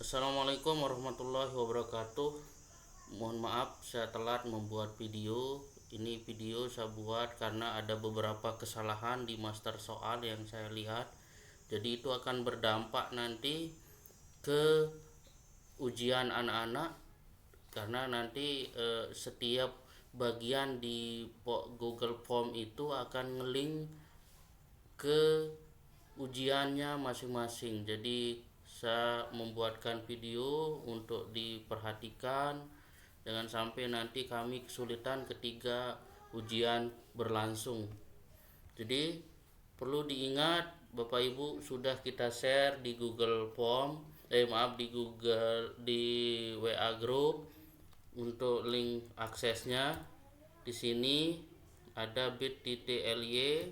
Assalamualaikum warahmatullahi wabarakatuh. Mohon maaf saya telat membuat video. Ini video saya buat karena ada beberapa kesalahan di master soal yang saya lihat. Jadi itu akan berdampak nanti ke ujian anak-anak karena nanti setiap bagian di Google Form itu akan ngelink ke ujiannya masing-masing. Jadi saya membuatkan video untuk diperhatikan, jangan sampai nanti kami kesulitan ketika ujian berlangsung. Jadi perlu diingat Bapak Ibu, sudah kita share di Google Form, di WA Group untuk link aksesnya. Di sini ada bit.ly,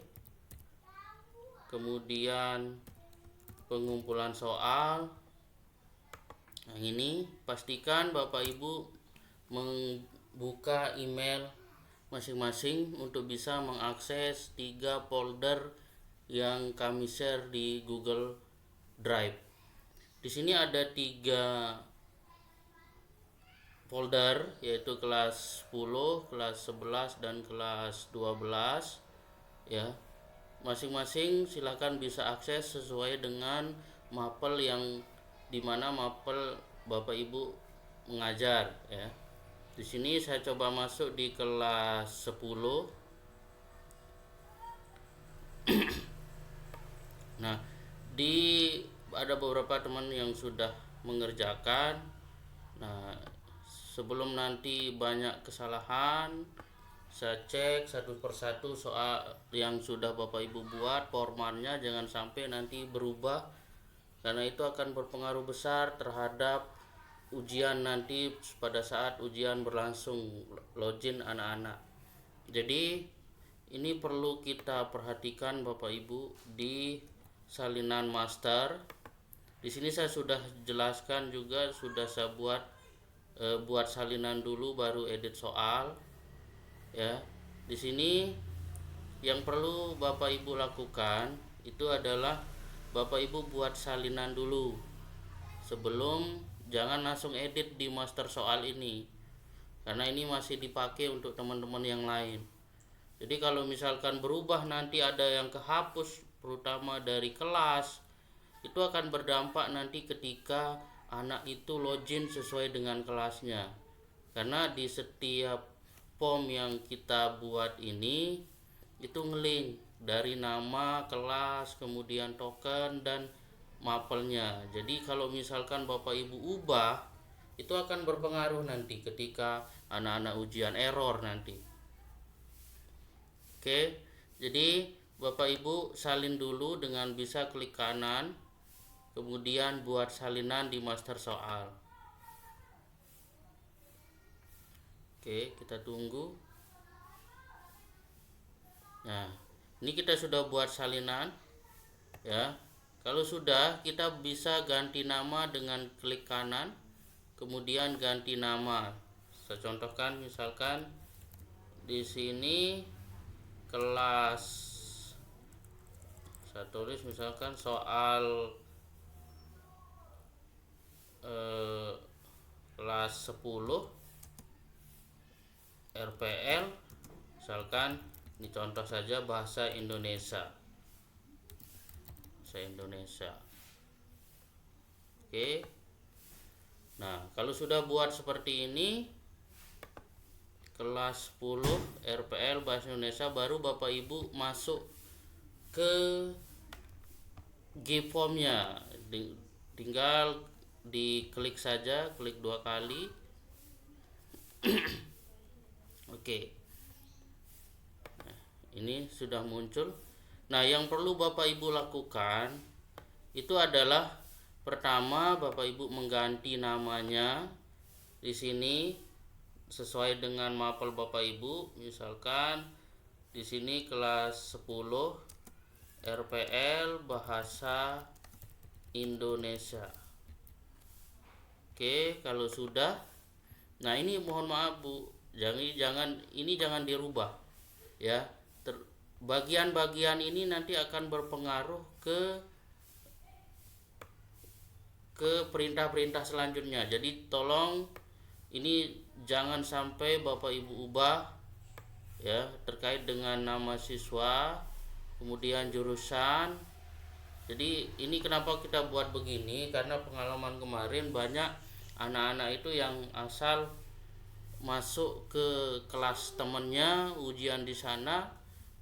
kemudian pengumpulan soal. Nah, ini pastikan Bapak Ibu membuka email masing-masing untuk bisa mengakses 3 folder yang kami share di Google Drive. Di sini ada 3 folder, yaitu kelas 10, kelas 11 dan kelas 12 ya. Masing-masing silakan bisa akses sesuai dengan mapel yang dimana mapel Bapak Ibu mengajar ya. Di sini saya coba masuk di kelas 10. Nah, ada beberapa teman yang sudah mengerjakan. Nah, sebelum nanti banyak kesalahan, saya cek satu persatu soal yang sudah Bapak Ibu buat, formatnya jangan sampai nanti berubah, karena itu akan berpengaruh besar terhadap ujian nanti pada saat ujian berlangsung, login anak-anak. Jadi ini perlu kita perhatikan Bapak Ibu di salinan master. Di sini saya sudah jelaskan juga, sudah saya buat salinan dulu baru edit soal ya. Di sini yang perlu Bapak Ibu lakukan itu adalah Bapak Ibu buat salinan dulu sebelum, jangan langsung edit di master soal ini, karena ini masih dipakai untuk teman-teman yang lain. Jadi kalau misalkan berubah nanti ada yang kehapus, terutama dari kelas, itu akan berdampak nanti ketika anak itu login sesuai dengan kelasnya. Karena di setiap form yang kita buat ini itu ngelink dari nama, kelas, kemudian token dan mapelnya. Jadi kalau misalkan Bapak Ibu ubah, itu akan berpengaruh nanti ketika anak-anak ujian, error nanti. Oke, jadi Bapak Ibu salin dulu dengan bisa klik kanan, kemudian buat salinan di master soal. Oke, kita tunggu. Nah, ini kita sudah buat salinan ya. Kalau sudah, kita bisa ganti nama dengan klik kanan, kemudian ganti nama. Saya contohkan, misalkan di sini kelas, saya tulis misalkan soal kelas 10 RPL, misalkan ini contoh saja bahasa Indonesia. Oke. Nah, kalau sudah buat seperti ini, kelas 10 RPL bahasa Indonesia, baru Bapak Ibu masuk ke G-formnya. Tinggal diklik saja, klik 2 kali. Oke. Nah, ini sudah muncul. Nah, yang perlu Bapak Ibu lakukan itu adalah pertama, Bapak Ibu mengganti namanya di sini sesuai dengan mapel Bapak Ibu. Misalkan di sini kelas 10 RPL bahasa Indonesia. Oke, kalau sudah, nah ini mohon maaf Bu, jangan dirubah ya. Bagian-bagian ini nanti akan berpengaruh ke ke perintah-perintah selanjutnya. Jadi tolong ini jangan sampai Bapak Ibu ubah ya terkait dengan nama siswa, kemudian jurusan. Jadi ini kenapa kita buat begini, karena pengalaman kemarin banyak anak-anak itu yang asal masuk ke kelas temennya ujian di sana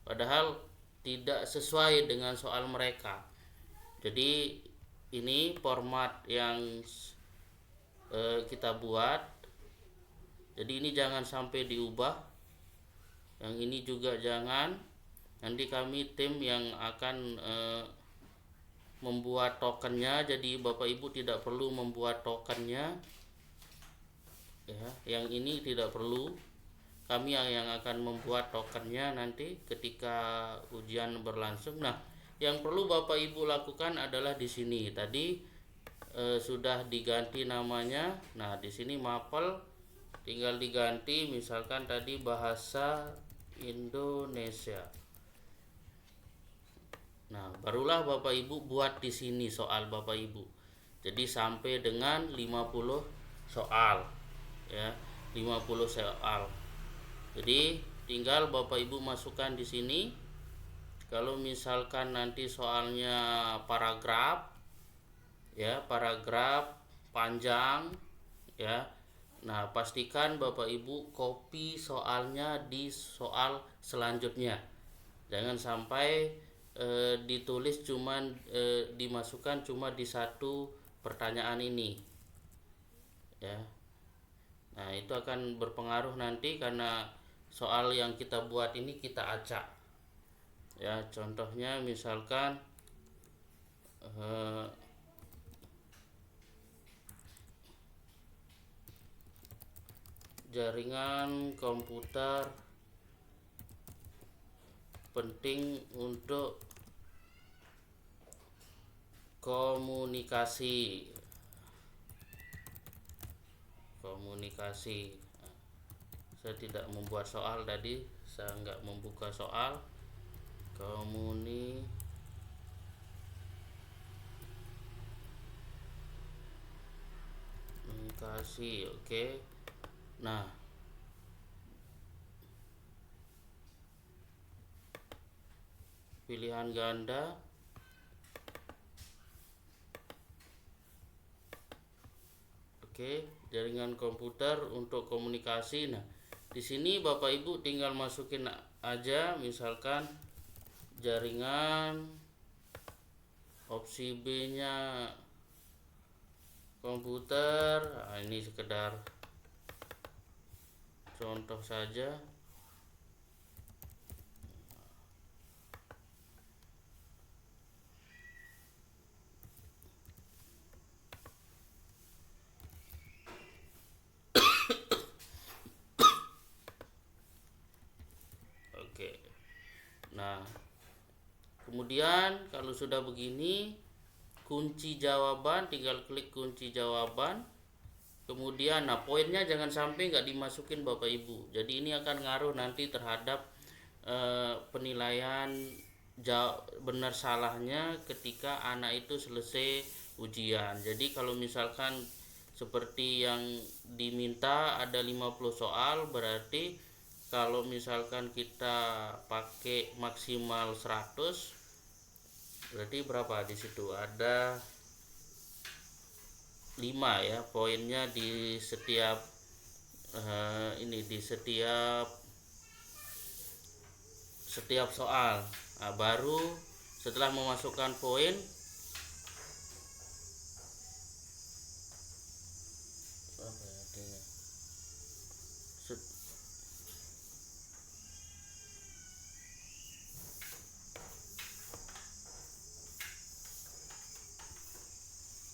padahal tidak sesuai dengan soal mereka. Jadi ini format yang kita buat. Jadi ini jangan sampai diubah. Yang ini juga jangan. Nanti kami tim yang akan membuat tokennya. Jadi Bapak Ibu tidak perlu membuat tokennya. Ya, yang ini tidak perlu. Kami yang akan membuat tokennya nanti ketika ujian berlangsung. Nah, yang perlu Bapak Ibu lakukan adalah di sini. Tadi sudah diganti namanya. Nah, di sini mapel tinggal diganti, misalkan tadi bahasa Indonesia. Nah, barulah Bapak Ibu buat di sini soal Bapak Ibu. Jadi sampai dengan 50 soal. Ya, 50 soal. Jadi tinggal Bapak Ibu masukkan di sini. Kalau misalkan nanti soalnya paragraf ya, paragraf panjang ya. Nah, pastikan Bapak Ibu copy soalnya di soal selanjutnya. Jangan sampai ditulis cuman dimasukkan cuma di satu pertanyaan ini. Ya. Nah, itu akan berpengaruh nanti karena soal yang kita buat ini kita acak. Ya, contohnya misalkan jaringan komputer penting untuk komunikasi. Saya tidak membuat soal tadi, saya nggak membuka soal. Komunikasi, oke. Nah, pilihan ganda. Oke, jaringan komputer untuk komunikasi. Nah, di sini Bapak Ibu tinggal masukin aja, misalkan jaringan, opsi B-nya komputer. Nah, ini sekedar contoh saja. Oke. Nah, kemudian kalau sudah begini, kunci jawaban, tinggal klik kunci jawaban. Kemudian, nah poinnya jangan sampai nggak dimasukin Bapak Ibu. Jadi ini akan ngaruh nanti terhadap penilaian benar salahnya ketika anak itu selesai ujian. Jadi kalau misalkan seperti yang diminta ada 50 soal, berarti kalau misalkan kita pakai maksimal 100, berarti berapa di situ? Ada 5 ya poinnya di setiap di setiap soal. Nah, baru setelah memasukkan poin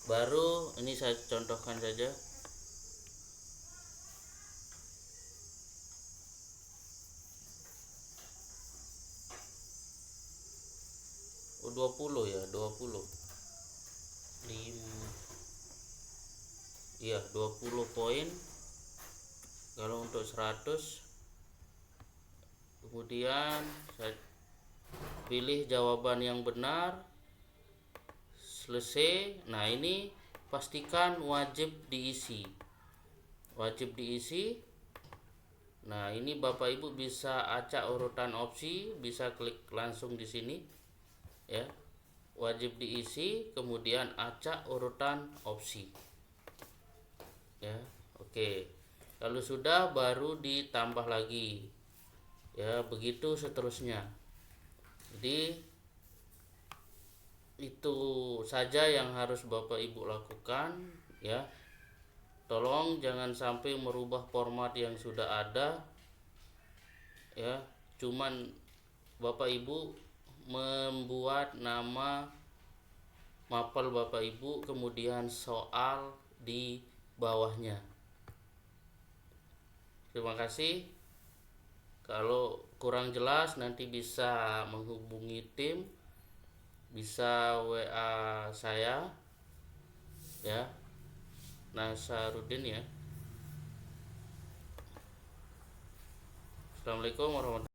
baru ini saya contohkan saja. 20 ya, 20. 20 poin kalau untuk 100. Kemudian saya pilih jawaban yang benar, selesai. Nah, ini pastikan wajib diisi. Nah, ini Bapak Ibu bisa acak urutan opsi, bisa klik langsung di sini ya. Wajib diisi, kemudian acak urutan opsi. Ya, oke. Kalau sudah baru ditambah lagi. Ya, begitu seterusnya. Jadi itu saja yang harus Bapak Ibu lakukan ya. Tolong jangan sampai merubah format yang sudah ada ya. Cuman Bapak Ibu membuat nama mapel Bapak Ibu, kemudian soal di bawahnya. Terima kasih. Kalau kurang jelas nanti bisa menghubungi tim, bisa WA saya ya, Nasaruddin ya. Assalamualaikum warahmatullahi wabarakatuh.